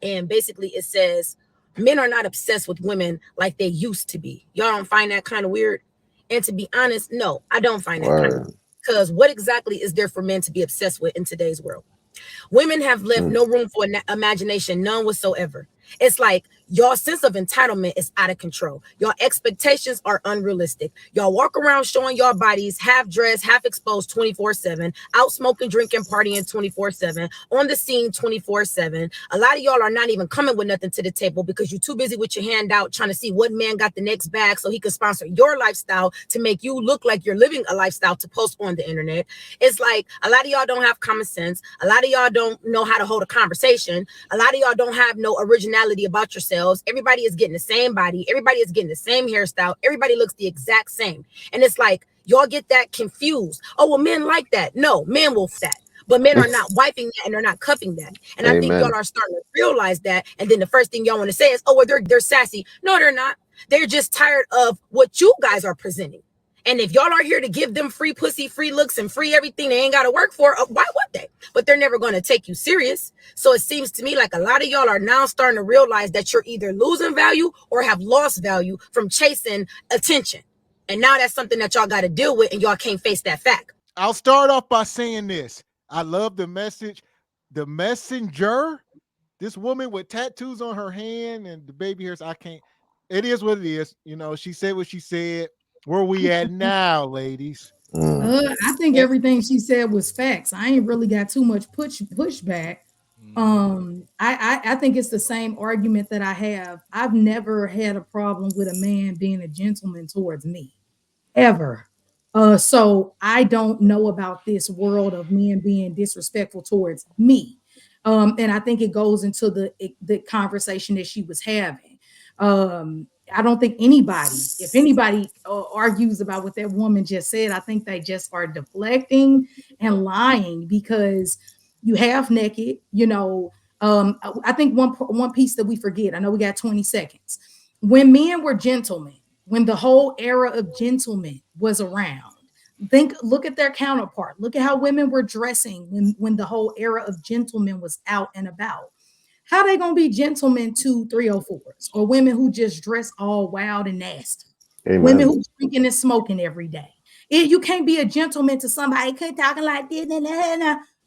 and basically it says men are not obsessed with women like they used to be. Y'all don't find that kind of weird? And to be honest, no, I don't find that kind of weird. Because what exactly is there for men to be obsessed with in today's world? Women have left no room for imagination, none whatsoever. It's like your sense of entitlement is out of control. Your expectations are unrealistic. Y'all walk around showing your bodies half dressed, half exposed 24/7, out smoking, drinking, partying 24/7, on the scene 24/7. A lot of y'all are not even coming with nothing to the table because you're too busy with your hand out trying to see what man got the next bag so he could sponsor your lifestyle to make you look like you're living a lifestyle to post on the internet. It's like a lot of y'all don't have common sense. A lot of y'all don't know how to hold a conversation. A lot of y'all don't have no originality about yourselves. Everybody is getting the same body. Everybody is getting the same hairstyle. Everybody looks the exact same. And it's like, y'all get that confused. Oh, well, men like that. No, men will that. But men are not wiping that and they're not cuffing that. And I think y'all are starting to realize that. And then the first thing y'all want to say is, oh, well, they're sassy. No, they're not. They're just tired of what you guys are presenting. And if y'all are here to give them free pussy, free looks, and free everything they ain't got to work for, why would they? But they're never going to take you serious. So it seems to me like a lot of y'all are now starting to realize that you're either losing value or have lost value from chasing attention. And now that's something that y'all got to deal with, and y'all can't face that fact. I'll start off by saying this. I love the message. The messenger, this woman with tattoos on her hand and the baby hairs, I can't. It is what it is. You know, she said what she said. Where we at now, ladies? I think everything she said was facts. I ain't really got too much pushback. I think it's the same argument that I have. I've never had a problem with a man being a gentleman towards me, ever. So I don't know about this world of men being disrespectful towards me. And I think it goes into the conversation that she was having. I don't think anybody, if anybody argues about what that woman just said, I think they just are deflecting and lying because you half naked, you know. I think one piece that we forget, I know we got 20 seconds. When men were gentlemen, when the whole era of gentlemen was around, look at their counterpart. Look at how women were dressing when the whole era of gentlemen was out and about. How they gonna be gentlemen to 304s or women who just dress all wild and nasty? Amen. Women who drinking and smoking every day. You can't be a gentleman to somebody talking like this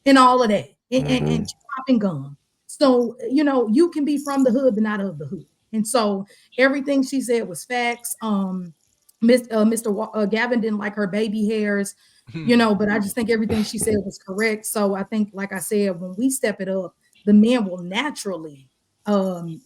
and all of that and chopping gum. So you know you can be from the hood but not of the hood. And so everything she said was facts. Mr. Gavin didn't like her baby hairs, you know, but I just think everything she said was correct. So I think, like I said, when we step it up, the men will naturally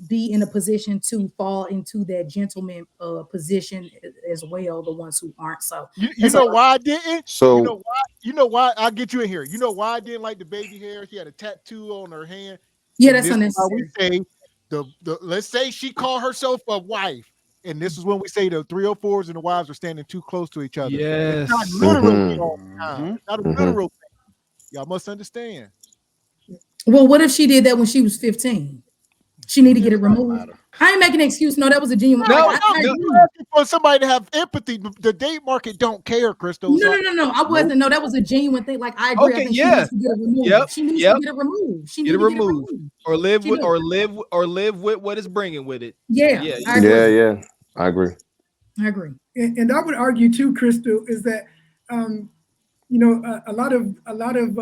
be in a position to fall into that gentleman position as well, the ones who aren't. So you know why I didn't? So you know why I'll get you in here. You know why I didn't like the baby hair? She had a tattoo on her hand. Yeah, that's unnecessary. Let's say she called herself a wife. And this is when we say the 304s and the wives are standing too close to each other. Yes. It's not literally all the time. It's not a literal thing. Y'all must understand. Well, what if she did that when she was 15? She need to get it removed. I ain't making an excuse. No, that was a genuine. No. For somebody to have empathy, the date market don't care, Crystal. No. I wasn't. No, that was a genuine thing. Like I agree. Okay, I think she needs to get it removed. Yep. She needs to get it removed. She needs to get it removed. Or live with what is bringing with it. Yeah. Yeah. I agree. And I would argue too, Crystal, is that a lot of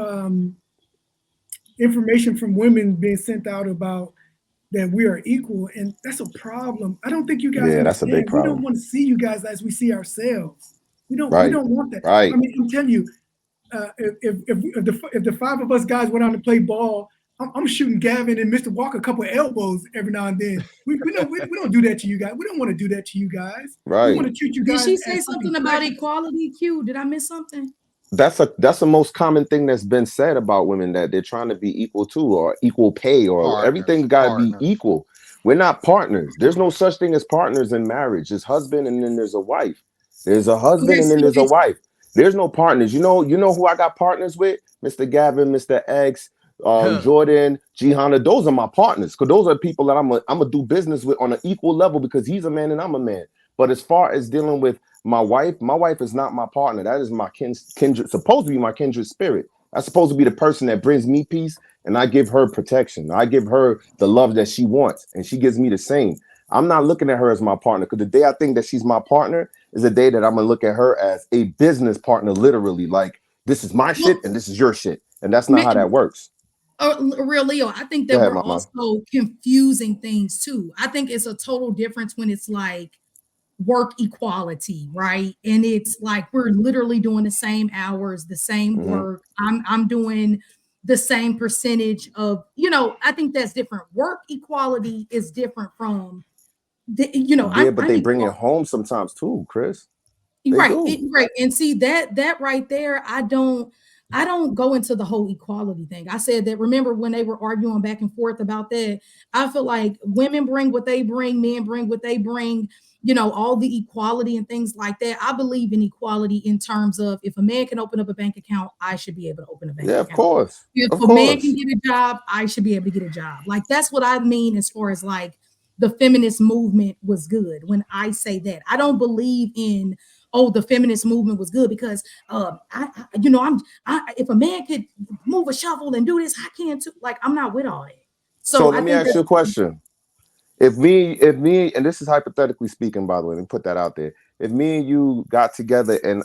information from women being sent out about that we are equal, and that's a problem. I don't think you guys understand. That's a big problem. We don't want to see you guys as we see ourselves. We don't want that. Right. I mean, I'm telling you, if the five of us guys went out to play ball, I'm shooting Gavin and Mr. Walker a couple of elbows every now and then. We don't do that to you guys. We don't want to do that to you guys. Right. We want to treat you guys. Did she say something about equality, Q? Did I miss something? That's the most common thing that's been said about women, that they're trying to be equal to, or equal pay, or everything got to be equal. We're not partners. There's no such thing as partners in marriage. There's husband and then there's a wife. There's a husband and then there's a wife. There's no partners. You know who I got partners with? Mr. Gavin, Mr. X, Jordan, Gihanna. Those are my partners, because those are people that I'm gonna do business with on an equal level, because he's a man and I'm a man. But as far as dealing with my wife is not my partner. That is my kindred, supposed to be my kindred spirit. That's supposed to be the person that brings me peace, and I give her protection. I give her the love that she wants, and she gives me the same. I'm not looking at her as my partner, because the day I think that she's my partner is the day that I'm gonna look at her as a business partner, literally. Like, this is my shit and this is your shit, and that's not how that works. Real Leo, I think that we're also confusing things too. I think it's a total difference when it's like work equality, right? And it's like we're literally doing the same hours, the same work. I'm doing the same percentage of, I think that's different. Work equality is different from but they bring it home sometimes too, Chris. Right. And see that right there, I don't go into the whole equality thing. I said that, remember when they were arguing back and forth about that, I feel like women bring what they bring, men bring what they bring, all the equality and things like that. I believe in equality in terms of, if a man can open up a bank account, I should be able to open a bank account. Of course. If a man can get a job, I should be able to get a job. Like, that's what I mean as far as like the feminist movement was good. When I say that, I don't believe in, the feminist movement was good because if a man could move a shovel and do this, I can too. Like, I'm not with all that. So let me ask you a question. If me, and this is hypothetically speaking, by the way, let me put that out there. If me and you got together and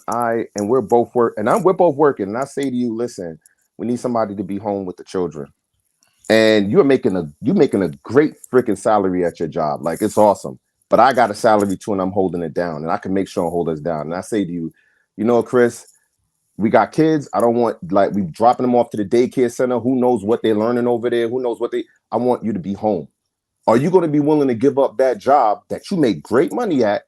we're both working, and I say to you, listen, we need somebody to be home with the children, and you're making a great freaking salary at your job, like, it's awesome. But I got a salary too, and I'm holding it down, and I can make sure I hold us down. And I say to you, Chris, we got kids. I don't want, like, we dropping them off to the daycare center. Who knows what they're learning over there? Who knows I want you to be home. Are you going to be willing to give up that job that you make great money at?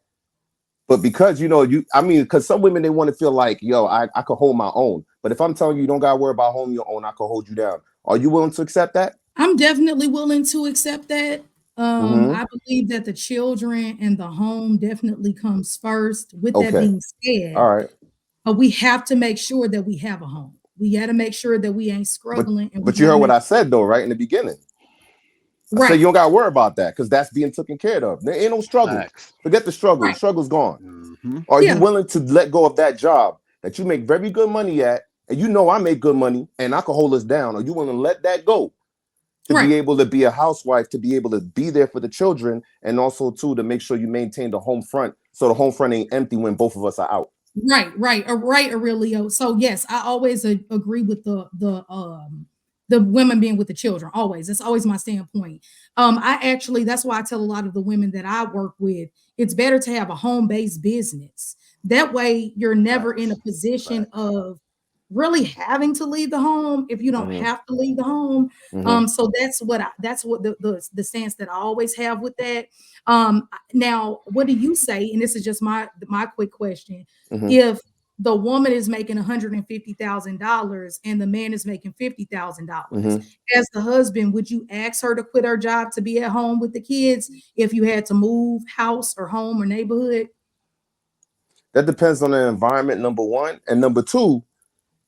But because, because some women, they want to feel like, I could hold my own. But if I'm telling you don't got to worry about holding your own, I could hold you down. Are you willing to accept that? I'm definitely willing to accept that. I believe that the children and the home definitely comes first. With that being said, all right, we have to make sure that we have a home. We got to make sure that we ain't struggling. But you heard what I said, though, right in the beginning. I said you don't got to worry about that because that's being taken care of. There ain't no struggle. Forget the struggle. The struggle's gone. Are you willing to let go of that job that you make very good money at, and I make good money, and I can hold us down? Are you willing to let that go? To be able to be a housewife, to be able to be there for the children, and also too to make sure you maintain the home front, so the home front ain't empty when both of us are out. Right, Aurelio. So yes, I always agree with the women being with the children. Always, that's always my standpoint. That's why I tell a lot of the women that I work with, it's better to have a home-based business. That way, you're never in a position of really having to leave the home if you don't have to leave the home. So that's what the stance that I always have with that. Now, what do you say? And this is just my quick question. If the woman is making $150,000 and the man is making $50,000, as the husband, would you ask her to quit her job to be at home with the kids if you had to move house or home or neighborhood? That depends on the environment, number one, and number two.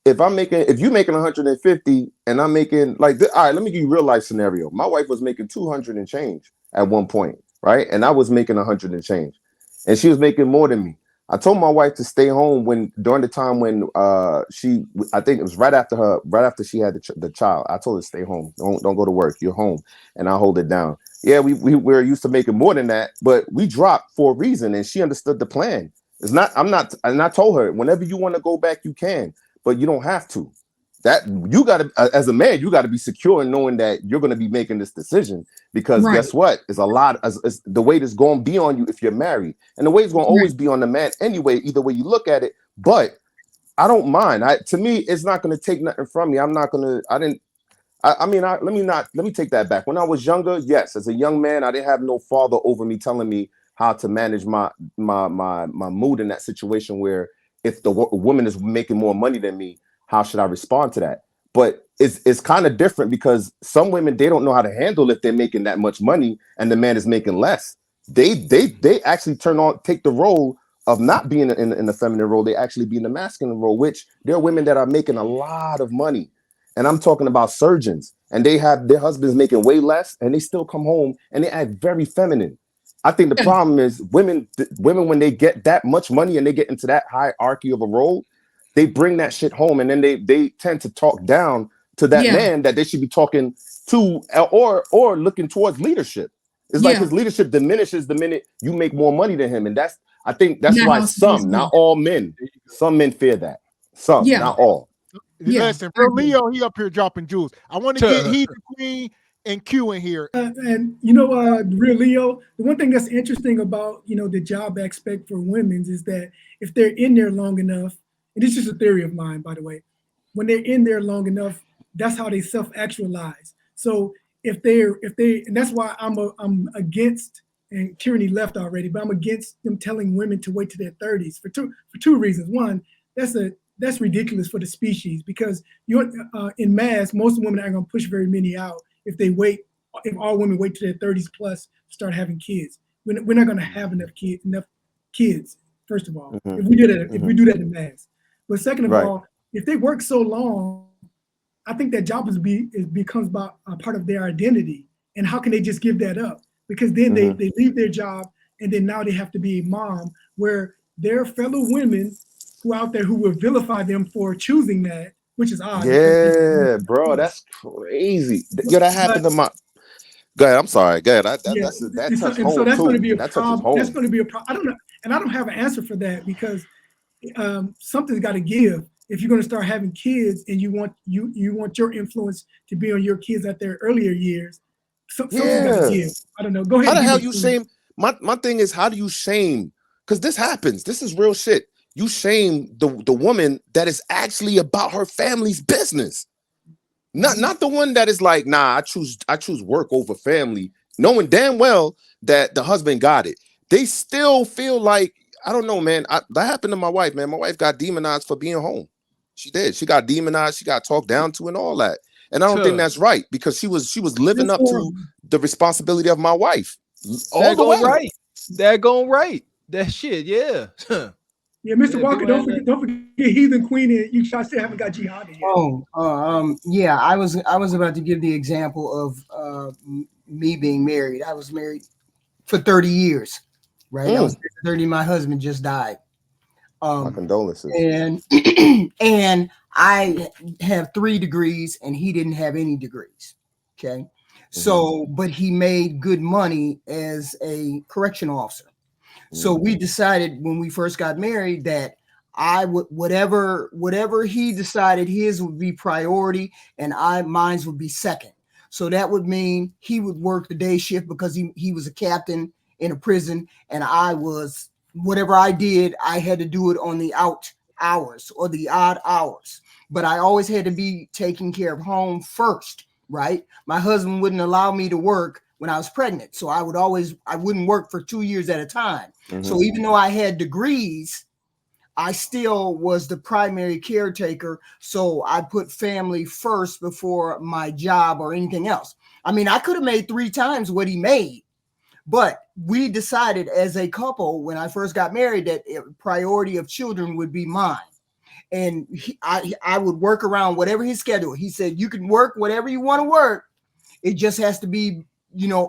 If you're making 150 and I'm making all right, let me give you a real life scenario. My wife was making 200 and change at one point, right? And I was making 100 and change, and she was making more than me. I told my wife to stay home during the time when I think it was right after she had the child. I told her to stay home. Don't go to work. You're home, and I'll hold it down. Yeah, we're used to making more than that, but we dropped for a reason, and she understood the plan. And I told her, whenever you want to go back, you can. But you don't have to. That you got to, as a man, you got to be secure in knowing that you're going to be making this decision, because guess what? It's a lot. It's the weight is going to be on you if you're married, and the weight is going to always be on the man anyway. Either way you look at it, but I don't mind. To me, it's not going to take nothing from me. I'm not going to. I didn't. I mean, let me take that back. When I was younger, yes, as a young man, I didn't have no father over me telling me how to manage my mood in that situation where, if the woman is making more money than me, how should I respond to that? But it's kind of different, because some women, they don't know how to handle if they're making that much money and the man is making less. They actually take the role of not being in the feminine role. They actually be in the masculine role, which there are women that are making a lot of money. And I'm talking about surgeons, and they have their husbands making way less, and they still come home and they act very feminine. I think the problem is women, when they get that much money and they get into that hierarchy of a role, they bring that shit home, and then they tend to talk down to that man that they should be talking to, or looking towards leadership. It's like his leadership diminishes the minute you make more money than him, and I think that's why some, not all men, some men fear that. Some, not all. Listen, Real Leo, he up here dropping jewels. I want to get Heathen Queen and Q in here. And Real Leo, the one thing that's interesting about the job aspect for women's is that if they're in there long enough, and it's just a theory of mine, by the way, when they're in there long enough, that's how they self-actualize. So if they, and that's why I'm against, and Tyranny left already, but I'm against them telling women to wait to their 30s for two reasons. One, that's ridiculous for the species, because in mass, most women aren't going to push very many out if all women wait to their 30s plus to start having kids. We're not going to have enough kids. First of all, if we do that in mass. But second of all, if they work so long, I think that job becomes about a part of their identity. And how can they just give that up? Because then they leave their job, and then now they have to be a mom, where their fellow women who out there who will vilify them for choosing that, which is odd. Yeah, bro, that's crazy. Yo, that happened to my. Go ahead. I'm sorry. Go ahead. That touched home so that's too. Going to be a that problem. That's going to be a problem. I don't know, and I don't have an answer for that, because something's got to give. If you're going to start having kids and you want your influence to be on your kids at their earlier years, something's got to give. I don't know. Go ahead. How the hell you shame? My thing is, how do you shame? Because this happens. This is real shit. You shame the woman that is actually about her family's business. Not the one that is like, nah, I choose work over family, knowing damn well that the husband got it. They still feel like, I don't know, man. That happened to my wife, man. My wife got demonized for being home. She did. She got demonized. She got talked down to and all that. And I don't think that's right, because she was living up to the responsibility of my wife. All the way. Right. That going right. That shit, yeah. Yeah, Mr. Walker, don't forget Heathen Queen, and you still haven't got jihad yet. Yeah, I was about to give the example of me being married. I was married for 30 years, right? I was 30. My husband just died. My condolences. And I have 3 degrees, and he didn't have any degrees. Okay, so but he made good money as a correctional officer. So we decided when we first got married that I would whatever he decided his would be priority, and mine would be second. So that would mean he would work the day shift because he was a captain in a prison, and I was, whatever I did, I had to do it on the out hours or the odd hours. But I always had to be taking care of home first, right? My husband wouldn't allow me to work when I was pregnant. So I wouldn't work for 2 years at a time. So even though I had degrees, I still was the primary caretaker. So I put family first before my job or anything else. I mean, I could have made 3 times what he made, but we decided as a couple when I first got married that priority of children would be mine. And I would work around whatever his schedule. He said, you can work whatever you want to work. It just has to be,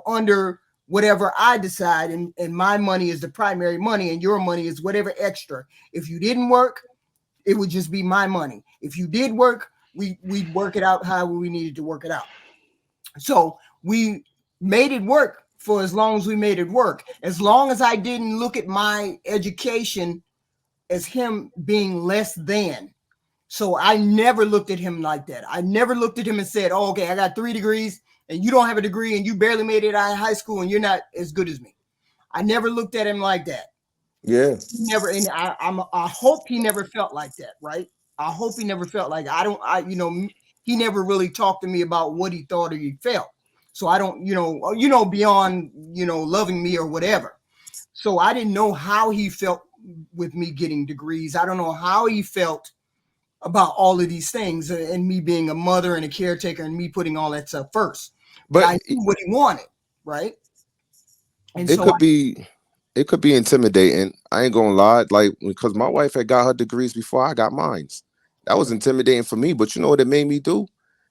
under whatever I decide, and my money is the primary money, and your money is whatever extra. If you didn't work, it would just be my money. If you did work, we'd work it out however we needed to work it out. So we made it work for as long as we made it work. As long as I didn't look at my education as him being less than. So I never looked at him like that. I never looked at him and said, oh, okay, I got 3 degrees. And you don't have a degree and you barely made it out of high school and you're not as good as me. I never looked at him like that. Yeah. Never. And I hope he never felt like that. Right. I hope he never felt like he never really talked to me about what he thought or he felt. So I don't, beyond, loving me or whatever. So I didn't know how he felt with me getting degrees. I don't know how he felt about all of these things and me being a mother and a caretaker and me putting all that stuff first. But I knew what he wanted, right? And it could be intimidating. I ain't gonna lie, like, because my wife had got her degrees before I got mine. That was intimidating for me. But you know what it made me do? It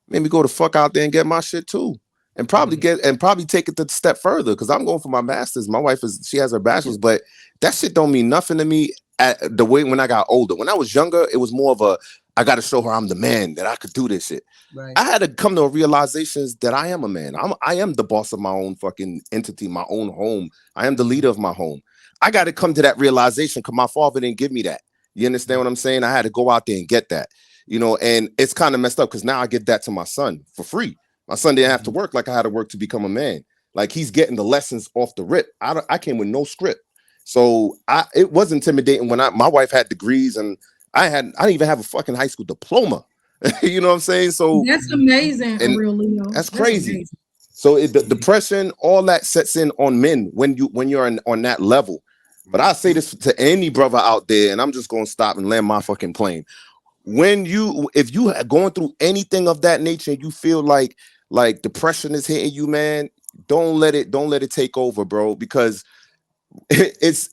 made me go the fuck out there and get my shit too. And probably take it a step further, because I'm going for my master's. My wife she has her bachelor's, but that shit don't mean nothing to me the way when I got older. When I was younger, it was more of a, I got to show her I'm the man, that I could do this shit. Right. I had to come to a realization that I am a man. I am the boss of my own fucking entity, my own home. I am the leader of my home. I got to come to that realization because my father didn't give me that. You understand what I'm saying? I had to go out there and get that, you know, and it's kind of messed up because now I give that to my son for free. My son didn't have to work like I had to work to become a man. Like he's getting the lessons off the rip. I came with no script. So it was intimidating when my wife had degrees and I didn't even have a fucking high school diploma. You know what I'm saying? So that's amazing, Aurelio. That's crazy. Amazing. So the depression, all that sets in on men when you're on that level. But I say this to any brother out there, and I'm just gonna stop and land my fucking plane. If you are going through anything of that nature, and you feel like depression is hitting you, man, don't let it take over, bro. Because it's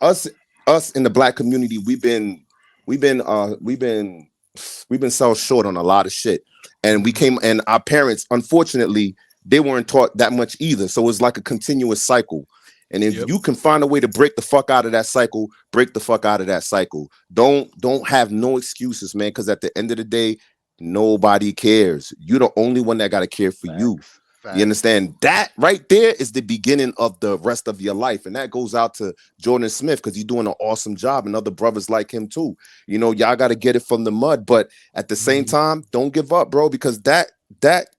us in the Black community, we've been so short on a lot of shit, and and our parents, unfortunately, they weren't taught that much either. So it's like a continuous cycle. And if you can find a way to break the fuck out of that cycle, break the fuck out of that cycle. Don't have no excuses, man. Because at the end of the day, nobody cares. You're the only one that got to care for you. You understand? That right there is the beginning of the rest of your life. And that goes out to Jordan Smith because he's doing an awesome job, and other brothers like him too. You know, y'all got to get it from the mud. But at the same time, don't give up, bro, because that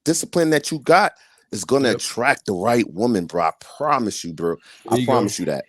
discipline that you got is going to attract the right woman, bro. I promise you, bro. I promise you that.